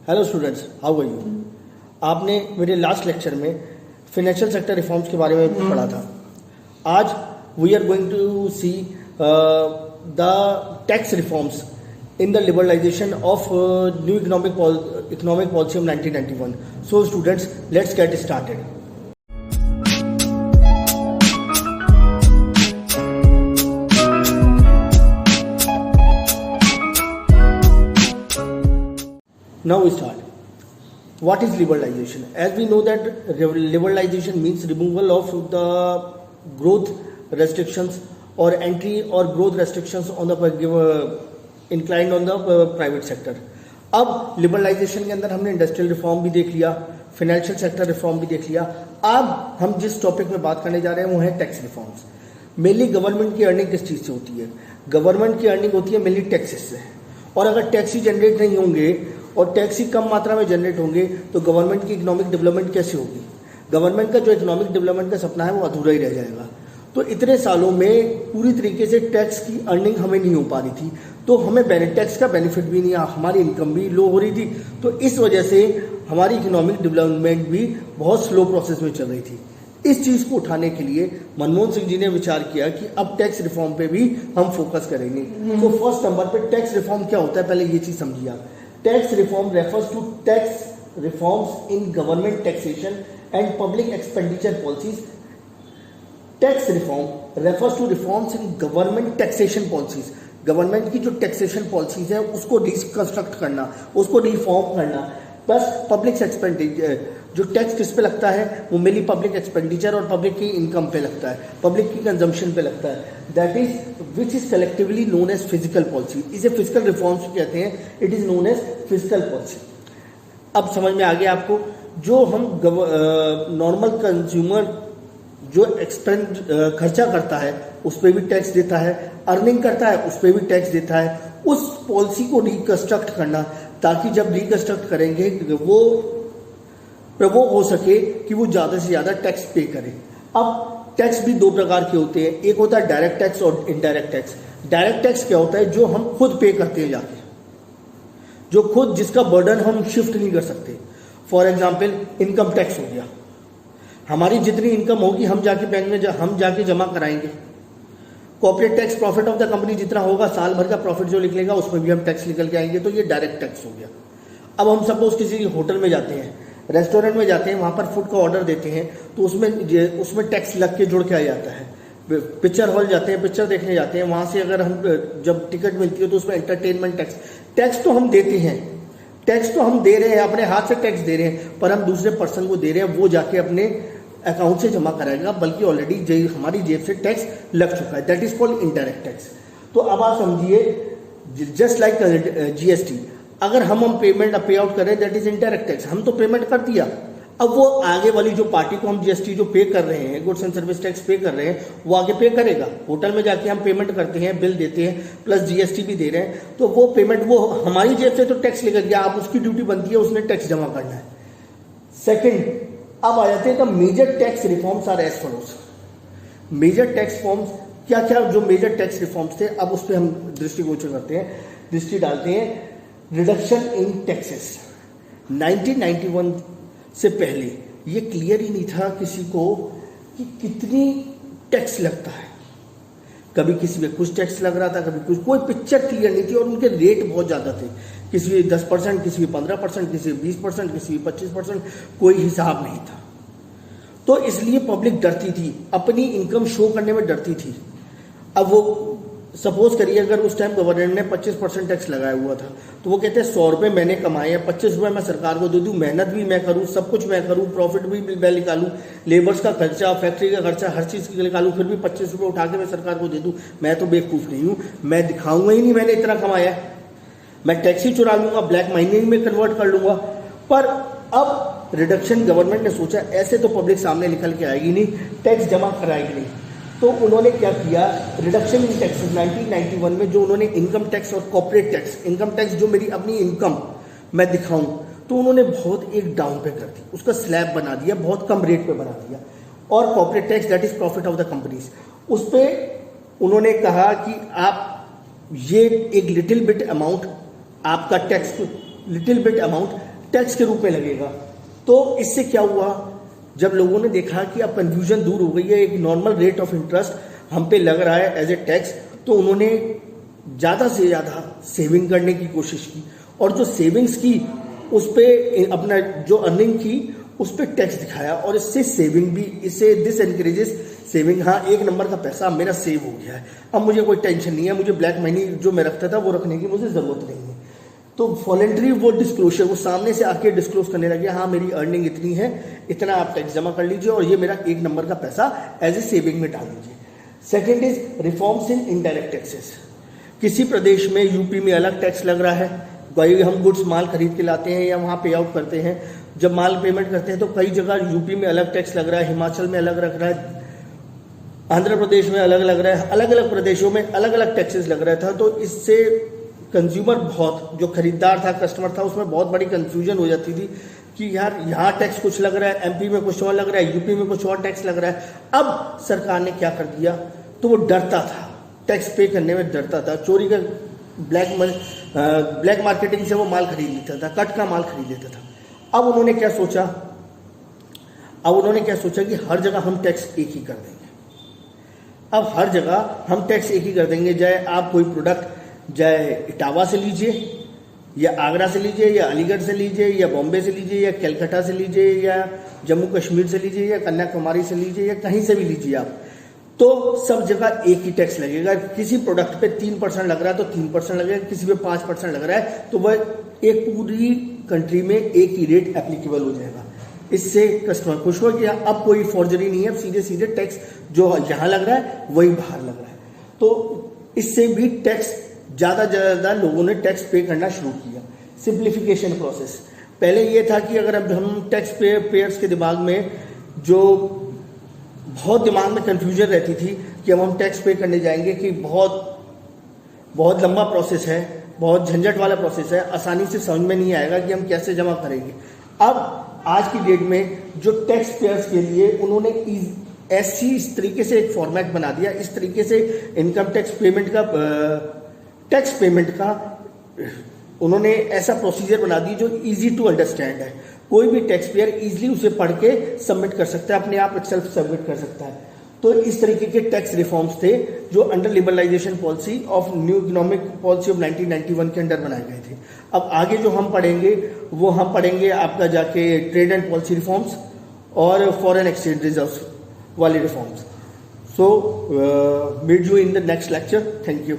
Hello students, how are you. आपने मेरे last lecture में फाइनेंशियल सेक्टर रिफॉर्म्स के बारे में पढ़ा था। आज we are going to see the tax reforms in the liberalization of new economic policy of 1991. So students, let's get started. Now we start. What is liberalization? As we know that liberalization means removal of the growth restrictions or entry or growth restrictions on the inclined on the private sector. अब liberalisation के अंदर हमने industrial reform भी देख लिया, financial sector reform भी देख लिया। अब हम जिस टॉपिक में बात करने जा रहे हैं वो है टैक्स रिफॉर्म्स। मेनली गवर्नमेंट की अर्निंग किस चीज़ से होती है? गवर्नमेंट की अर्निंग होती है मेनली टैक्सेस से। और अगर टैक्स ही जनरेट नहीं होंगे और टैक्स ही कम मात्रा में जनरेट होंगे तो गवर्नमेंट की इकोनॉमिक डेवलपमेंट कैसे होगी? गवर्नमेंट का जो इकोनॉमिक डेवलपमेंट का सपना है वो अधूरा ही रह जाएगा। तो इतने सालों में पूरी तरीके से टैक्स की अर्निंग हमें नहीं हो पा रही थी, तो हमें टैक्स का बेनिफिट भी नहीं, हमारी इनकम भी लो हो रही थी। तो इस वजह से हमारी इकोनॉमिक डेवलपमेंट भी बहुत स्लो प्रोसेस में चल रही थी। इस चीज़ को उठाने के लिए मनमोहन सिंह जी ने विचार किया कि अब टैक्स रिफॉर्म पे भी हम फोकस करेंगे। तो फर्स्ट नंबर पे टैक्स रिफॉर्म क्या होता है, पहले ये चीज़ समझिए आप। Tax reform refers to tax reforms in government taxation and public expenditure policies. Tax reform refers to reforms in government taxation policies. Government की जो टैक्सेशन पॉलिसीज है उसको रिकंस्ट्रक्ट करना, उसको रिफॉर्म करना। प्लस पब्लिक एक्सपेंडिचर, जो टैक्स किस पे लगता है वो मेनली पब्लिक एक्सपेंडिचर और पब्लिक की इनकम पे लगता है, पब्लिक की कंजम्पशन पे लगता है। That is which is collectively known as physical policy. इसे फिजिकल रिफॉर्म्स कहते हैं। It is known as physical policy. अब समझ में आ गया आपको। जो हम नॉर्मल कंज्यूमर जो खर्चा करता है उस पर भी टैक्स देता है, अर्निंग करता है उस पर भी टैक्स देता है। उस पॉलिसी को रिकंस्ट्रक्ट करना, ताकि जब रिकंस्ट्रक्ट करेंगे वो प्रवोक हो सके कि वो ज़्यादा से ज़्यादा टैक्स पे करे। अब टैक्स भी दो प्रकार के होते हैं, एक होता है डायरेक्ट टैक्स और इनडायरेक्ट टैक्स। डायरेक्ट टैक्स क्या होता है? जो हम खुद पे करते हैं जाके, जो खुद जिसका बर्डन हम शिफ्ट नहीं कर सकते। फॉर एग्जाम्पल इनकम टैक्स हो गया, हमारी जितनी इनकम होगी हम जाके बैंक में हम जाके जमा कराएंगे। Corporate tax, profit of the company जितना होगा, साल भर का प्रॉफिट जो निकलेगा उसमें भी हम टैक्स निकल के आएंगे। तो ये डायरेक्ट टैक्स हो गया। अब हम सपोज किसी होटल में जाते हैं, रेस्टोरेंट में जाते हैं, वहां पर फूड का ऑर्डर देते हैं तो उसमें टैक्स लग के जुड़ के आ जाता है। पिक्चर हॉल जाते हैं, पिक्चर देखने जाते हैं, वहां से अगर हम जब टिकट मिलती है तो उसमें एंटरटेनमेंट टैक्स तो हम देते हैं, टैक्स तो हम दे रहे हैं, अपने हाथ से टैक्स दे रहे हैं, पर हम दूसरे पर्सन को दे रहे हैं, वो जाके अपने अकाउंट से जमा कराएगा, बल्कि ऑलरेडी हमारी जेब से टैक्स लग चुका है। That is called indirect tax. तो अब आप समझिए, जस्ट लाइक जीएसटी, अगर हम पेमेंट पे आउट करें दैट इज इनडायरेक्ट टैक्स। हम तो पेमेंट कर दिया, अब वो आगे वाली जो पार्टी को हम जीएसटी जो पे कर रहे हैं, गुड्स एंड सर्विस टैक्स पे कर रहे हैं, वो आगे पे करेगा। होटल में जाके हम पेमेंट करते हैं, बिल देते हैं, प्लस जीएसटी भी दे रहे हैं, तो वो पेमेंट वो हमारी जेब से तो टैक्स लेकर गया, अब उसकी ड्यूटी बनती है, उसने टैक्स जमा करना है। सेकेंड, अब आ जाते हैं the major tax reforms are as follows. Major tax forms क्या क्या, जो मेजर टैक्स रिफॉर्म्स थे, अब उस पर हम दृष्टिगोचर करते हैं, दृष्टि डालते हैं। Reduction in taxes. 1991 से पहले ये क्लियर ही नहीं था किसी को कि कितनी टैक्स लगता है। कभी किसी में कुछ टैक्स लग रहा था, कभी कुछ, कोई पिक्चर क्लियर नहीं थी और उनके रेट बहुत ज़्यादा थे। किसी में 10%, किसी में 15%, किसी में 20%, किसी में 25%, कोई हिसाब नहीं था। तो इसलिए पब्लिक डरती थी, अपनी इनकम शो करने में डरती थी। अब वो सपोज करिए अगर उस टाइम गवर्नमेंट ने 25% टैक्स लगाया हुआ था, तो वो कहते हैं 100 रुपये मैंने कमाए हैं, 25 रुपये मैं सरकार को दे दूँ, मेहनत भी मैं करूँ, सब कुछ मैं करूँ, प्रॉफिट भी मैं निकालूँ, लेबर्स का खर्चा, फैक्ट्री का खर्चा, हर चीज़ के निकालूँ, फिर भी 25 रुपये उठा के मैं सरकार को दे दूँ। मैं तो बेवकूफ़ नहीं हूँ, मैं दिखाऊंगा ही नहीं मैंने इतना कमाया, मैं टैक्स ही चुरा लूंगा, ब्लैक मनी में कन्वर्ट कर लूंगा। पर अब रिडक्शन गवर्नमेंट ने सोचा ऐसे तो पब्लिक सामने निकल के आएगी नहीं, टैक्स जमा कराएगी नहीं, तो उन्होंने क्या किया, रिडक्शन इन टैक्सेस 1991 में जो उन्होंने इनकम टैक्स और कॉर्पोरेट टैक्स, इनकम टैक्स जो मेरी अपनी इनकम मैं दिखाऊं, तो उन्होंने बहुत एक डाउन पे कर दी, उसका स्लैब बना दिया, बहुत कम रेट पे बना दिया। और corporate tax that is profit of the companies, उस पर उन्होंने कहा कि आप ये एक लिटिल बिट अमाउंट आपका tax, little bit amount tax के रूप में लगेगा। तो इससे क्या हुआ, जब लोगों ने देखा कि अब कंफ्यूजन दूर हो गई है, एक नॉर्मल रेट ऑफ इंटरेस्ट हम पे लग रहा है एज ए टैक्स, तो उन्होंने ज़्यादा से ज़्यादा सेविंग करने की कोशिश की, और जो सेविंग्स की उस पर अपना जो अर्निंग की उस पर टैक्स दिखाया, और इससे सेविंग भी, इससे दिस एनकरेजेस सेविंग। हाँ, एक नंबर का पैसा मेरा सेव हो गया है, अब मुझे कोई टेंशन नहीं है, मुझे ब्लैक मनी जो मैं रखता था वो रखने की मुझे ज़रूरत नहीं है। तो वॉलेंट्री वो डिस्क्लोजर, वो सामने से आके डिस्क्लोज करने लगे, हाँ मेरी अर्निंग इतनी है, इतना आप टैक्स जमा कर लीजिए और ये मेरा एक नंबर का पैसा एज ए सेविंग में डाल दीजिए। Second is reforms in indirect taxes. किसी प्रदेश में यूपी में अलग टैक्स लग रहा है, भाई हम गुड्स माल खरीद के लाते हैं या वहाँ पे आउट करते हैं, जब माल पेमेंट करते हैं तो कई जगह यूपी में अलग टैक्स लग रहा है, हिमाचल में अलग लग रहा है, आंध्र प्रदेश में अलग लग रहा है, अलग अलग प्रदेशों में अलग अलग टैक्सेस लग रहा था। तो इससे कंज्यूमर, बहुत जो खरीदार था, कस्टमर था, उसमें बहुत बड़ी कंफ्यूजन हो जाती थी कि यार यहाँ टैक्स कुछ लग रहा है, एमपी में कुछ और लग रहा है, यूपी में कुछ और टैक्स लग रहा है। अब सरकार ने क्या कर दिया, तो वो डरता था, टैक्स पे करने में डरता था, चोरी का ब्लैक मार्केटिंग से वो माल खरीद लेता था, कट का माल खरीद लेता था। अब उन्होंने क्या सोचा कि हर जगह हम टैक्स एक ही कर देंगे। अब हर जगह हम टैक्स एक ही कर देंगे, चाहे आप कोई प्रोडक्ट चाहे इटावा से लीजिए या आगरा से लीजिए या अलीगढ़ से लीजिए या बॉम्बे से लीजिए या कलकत्ता से लीजिए या जम्मू कश्मीर से लीजिए या कन्याकुमारी से लीजिए या कहीं से भी लीजिए आप, तो सब जगह एक ही टैक्स लगेगा। किसी प्रोडक्ट पे 3% लग रहा है तो 3% लगेगा, किसी पे 5% लग रहा है तो वह एक पूरी कंट्री में एक ही रेट एप्लीकेबल हो जाएगा। इससे कस्टमर खुश हो कि अब कोई फॉर्जरी नहीं है, अब सीधे सीधे टैक्स जो यहाँ लग रहा है वही बाहर लग रहा है। तो इससे भी टैक्स ज़्यादा लोगों ने टैक्स पे करना शुरू किया। सिंप्लीफिकेशन प्रोसेस, पहले ये था कि अगर अब हम टैक्स पेयर्स के दिमाग में जो बहुत दिमाग में कंफ्यूजन रहती थी कि अब हम टैक्स पे करने जाएंगे कि बहुत लंबा प्रोसेस है, बहुत झंझट वाला प्रोसेस है, आसानी से समझ में नहीं आएगा कि हम कैसे जमा करेंगे। अब आज की डेट में जो टैक्स पेयर्स के लिए उन्होंने इस तरीके से एक फॉर्मेट बना दिया, इस तरीके से इनकम टैक्स पेमेंट का उन्होंने ऐसा प्रोसीजर बना दी जो इजी टू अंडरस्टैंड है। कोई भी टैक्स पेयर इजीली उसे पढ़ के सबमिट कर सकता है, अपने आप सेल्फ सबमिट कर सकता है। तो इस तरीके के टैक्स रिफॉर्म्स थे जो under liberalization policy of new economic policy of 1991 के अंडर बनाए गए थे। अब आगे जो हम पढ़ेंगे वो हम पढ़ेंगे आपका जाके ट्रेड एंड पॉलिसी रिफॉर्म्स और फॉरेन एक्सचेंज रिजर्व्स वाले reforms. So meet you in the next lecture. Thank you.